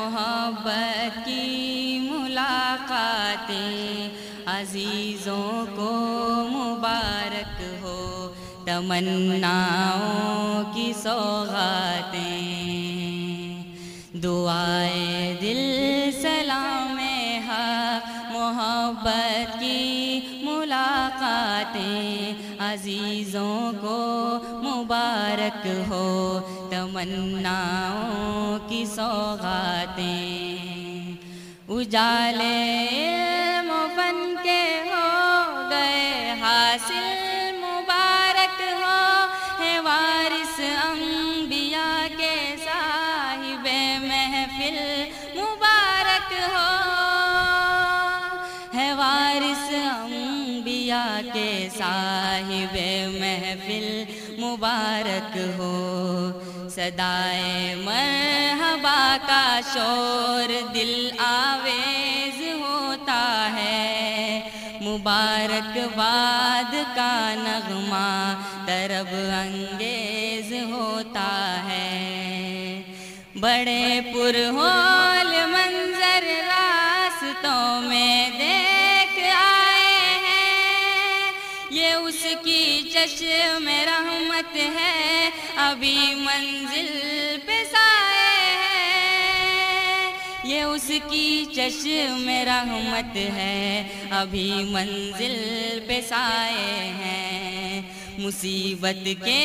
محبت کی ملاقاتیں عزیزوں کو مبارک ہو، تمناؤں کی سوغاتیں دعائے دل سلام حق محبت کی ملاقاتیں عزیزوں کو مبارک ہو، تمناؤں کی سوغاتیں اجالے علم و فن کے ہو گئے حاصل مبارک ہو، ہے وارث انبیاء کے صاحب محفل مبارک ہو، ہے وارث انبیاء کے صاحب محفل مبارک ہو، صدائے مرحبا کا شور دل آویز ہوتا ہے، مبارکباد کا نغمہ طرب انگیز ہوتا ہے، بڑے پرہول منظر راستوں میں دیکھ آئے ہیں، یہ اس کی چشم رحمت ہے ابھی منزل پہ سائے ہیں، یہ اس کی چشم رحمت ہے ابھی منزل پہ سائے ہیں، مصیبت کے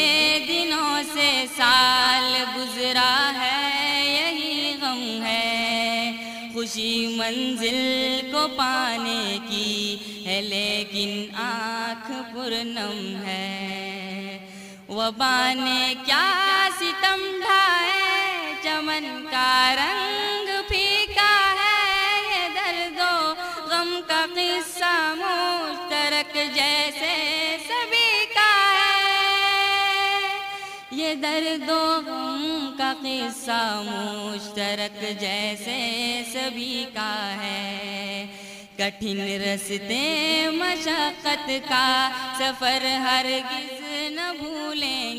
دنوں سے سال گزرا ہے یہی غم ہے، خوشی منزل کو پانے کی ہے لیکن آنکھ پرنم ہے، وبا نے کیا ستم ڈھائے چمن کا رنگ پھیکا ہے، یہ درد و غم کا قصہ مشترک جیسے سبھی کا ہے، یہ درد و غم کا قصہ مشترک جیسے سبھی کا ہے، کٹھن رستے مشقت کا سفر ہرگز نہ بھولیں